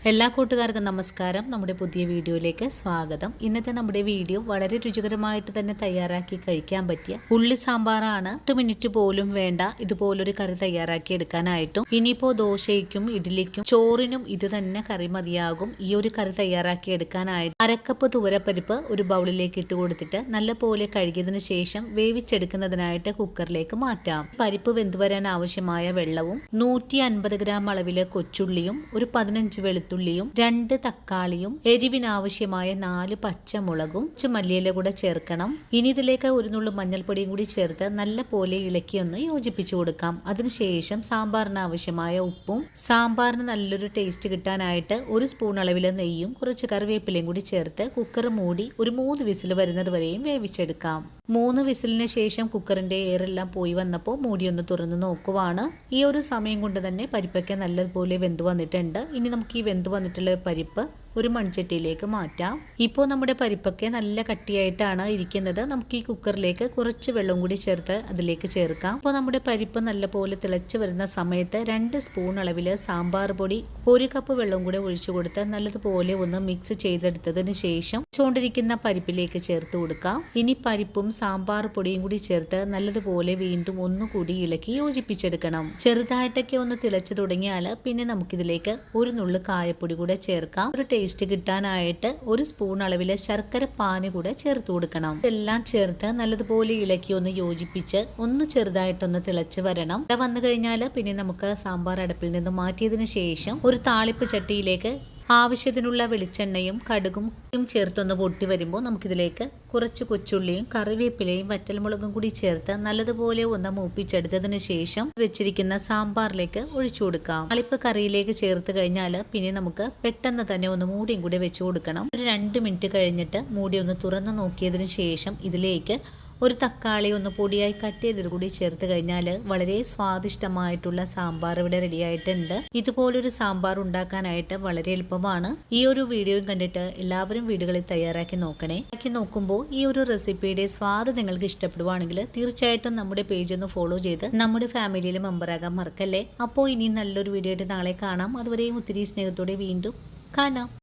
എല്ലാ കൂട്ടുകാർക്കും നമസ്കാരം. നമ്മുടെ പുതിയ വീഡിയോയിലേക്ക് സ്വാഗതം. ഇന്നത്തെ നമ്മുടെ വീഡിയോ വളരെ രുചികരമായിട്ട് തന്നെ തയ്യാറാക്കി കഴിക്കാൻ പറ്റിയ ഉള്ളി സാമ്പാറാണ്. 10 മിനിറ്റ് പോലും വേണ്ട ഇതുപോലൊരു കറി തയ്യാറാക്കി എടുക്കാനായിട്ടും. ഇനിയിപ്പോൾ ദോശയ്ക്കും ഇഡ്ഡലിക്കും ചോറിനും ഇത് തന്നെ കറി മതിയാകും. ഈ ഒരു കറി തയ്യാറാക്കി എടുക്കാനായിട്ട് അരക്കപ്പ് തുവരപ്പരിപ്പ് ഒരു ബൗളിലേക്ക് ഇട്ട് കൊടുത്തിട്ട് നല്ലപോലെ കഴുകിയതിനു ശേഷം വേവിച്ചെടുക്കുന്നതിനായിട്ട് കുക്കറിലേക്ക് മാറ്റാം. പരിപ്പ് വെന്ത് വരാൻ ആവശ്യമായ വെള്ളവും 150 ഗ്രാം അളവില് കൊച്ചുള്ളിയും ഒരു 15 വെളുത്തുള്ളിയും 2 തക്കാളിയും എരിവിനാവശ്യമായ 4 പച്ചമുളകും മല്ലിയില കൂടെ ചേർക്കണം. ഇനി ഇതിലേക്ക് ഒരു നുള്ളു മഞ്ഞൾപ്പൊടിയും കൂടി ചേർത്ത് നല്ല പോലെ ഇളക്കി ഒന്ന് യോജിപ്പിച്ചു കൊടുക്കാം. അതിനുശേഷം സാമ്പാറിന് ആവശ്യമായ ഉപ്പും സാമ്പാറിന് നല്ലൊരു ടേസ്റ്റ് കിട്ടാനായിട്ട് 1 സ്പൂൺ അളവിൽ നെയ്യും കുറച്ച് കറിവേപ്പിലയും കൂടി ചേർത്ത് കുക്കർ മൂടി ഒരു 3 വിസിൽ വരുന്നത് വരെയും വേവിച്ചെടുക്കാം. 3 വിസിലിന് ശേഷം കുക്കറിന്റെ എയറെല്ലാം പോയി വന്നപ്പോൾ മൂടി ഒന്ന് തുറന്ന് നോക്കുവാണ്. ഈ ഒരു സമയം കൊണ്ട് തന്നെ പരിപ്പൊക്കെ നല്ലപോലെ വെന്ത് വന്നിട്ടുണ്ട്. ഇനി നമുക്ക് ഈ വെന്ത് വന്നിട്ടുള്ള പരിപ്പ് ഒരു മൺചട്ടിയിലേക്ക് മാറ്റാം. ഇപ്പോൾ നമ്മുടെ പരിപ്പൊക്കെ നല്ല കട്ടിയായിട്ടാണ് ഇരിക്കുന്നത്. നമുക്ക് ഈ കുക്കറിലേക്ക് കുറച്ച് വെള്ളം കൂടി ചേർത്ത് അതിലേക്ക് ചേർക്കാം. അപ്പോൾ നമ്മുടെ പരിപ്പ് നല്ലപോലെ തിളച്ച് വരുന്ന സമയത്ത് 2 സ്പൂൺ അളവിൽ സാമ്പാർ പൊടി 1 കപ്പ് വെള്ളം കൂടി ഒഴിച്ചു കൊടുത്ത് നല്ലതുപോലെ ഒന്ന് മിക്സ് ചെയ്തെടുത്തതിന് ശേഷം ചോണ്ടിരിക്കുന്ന പരിപ്പിലേക്ക് ചേർത്ത് കൊടുക്കാം. ഇനി പരിപ്പും സാമ്പാർ പൊടിയും കൂടി ചേർത്ത് നല്ലതുപോലെ വീണ്ടും ഒന്നുകൂടി ഇളക്കി യോജിപ്പിച്ചെടുക്കണം. ചെറുതായിട്ടൊക്കെ ഒന്ന് തിളച്ചു തുടങ്ങിയാൽ പിന്നെ നമുക്കിതിലേക്ക് ഒരു നുള്ളു കായപ്പൊടി കൂടെ ചേർക്കാം. ഒരു ടേസ്റ്റ് കിട്ടാനായിട്ട് 1 സ്പൂൺ അളവിൽ ശർക്കര പാനി കൂടെ ചേർത്ത് കൊടുക്കണം. ഇതെല്ലാം ചേർത്ത് നല്ലതുപോലെ ഇളക്കി ഒന്ന് യോജിപ്പിച്ച് ഒന്ന് ചെറുതായിട്ടൊന്ന് തിളച്ച് വരണം. വന്നു കഴിഞ്ഞാൽ പിന്നെ നമുക്ക് സാമ്പാർ അടുപ്പിൽ നിന്ന് മാറ്റിയതിന് ശേഷം ഒരു താളിപ്പ് ചട്ടിയിലേക്ക് ആവശ്യത്തിനുള്ള വെളിച്ചെണ്ണയും കടുകും ചേർത്തൊന്ന് പൊട്ടി വരുമ്പോൾ നമുക്കിതിലേക്ക് കുറച്ച് കൊച്ചുള്ളിയും കറിവേപ്പിലയും വറ്റൽമുളകും കൂടി ചേർത്ത് നല്ലതുപോലെ ഒന്ന് മൂപ്പിച്ചെടുത്തതിന് ശേഷം വെച്ചിരിക്കുന്ന സാമ്പാറിലേക്ക് ഒഴിച്ചു കൊടുക്കാം. താളിപ്പ് കറിയിലേക്ക് ചേർത്ത് കഴിഞ്ഞാൽ പിന്നെ നമുക്ക് പെട്ടെന്ന് തന്നെ ഒന്ന് മൂടിയും കൂടി വെച്ചു കൊടുക്കണം. ഒരു 2 മിനിറ്റ് കഴിഞ്ഞിട്ട് മൂടി ഒന്ന് തുറന്നു നോക്കിയതിന് ശേഷം ഇതിലേക്ക് ഒരു തക്കാളി ഒന്ന് പൊടിയായി കട്ട് ചെയ്തത് കൂടി ചേർത്ത് കഴിഞ്ഞാൽ വളരെ സ്വാദിഷ്ടമായിട്ടുള്ള സാമ്പാർ ഇവിടെ റെഡി ആയിട്ടുണ്ട്. ഇതുപോലൊരു സാമ്പാർ ഉണ്ടാക്കാനായിട്ട് വളരെ എളുപ്പമാണ്. ഈ ഒരു വീഡിയോയും കണ്ടിട്ട് എല്ലാവരും വീടുകളിൽ തയ്യാറാക്കി നോക്കണേ. നോക്കുമ്പോൾ ഈ ഒരു റെസിപ്പിയുടെ സ്വാദ് നിങ്ങൾക്ക് ഇഷ്ടപ്പെടുവാണെങ്കിൽ തീർച്ചയായിട്ടും നമ്മുടെ പേജ് ഒന്ന് ഫോളോ ചെയ്ത് നമ്മുടെ ഫാമിലിയിൽ മെമ്പറാകാൻ മറക്കല്ലേ. അപ്പോൾ ഇനി നല്ലൊരു വീഡിയോ ആയിട്ട് നാളെ കാണാം. അതുവരെയും ഒത്തിരി സ്നേഹത്തോടെ വീണ്ടും കാണാം.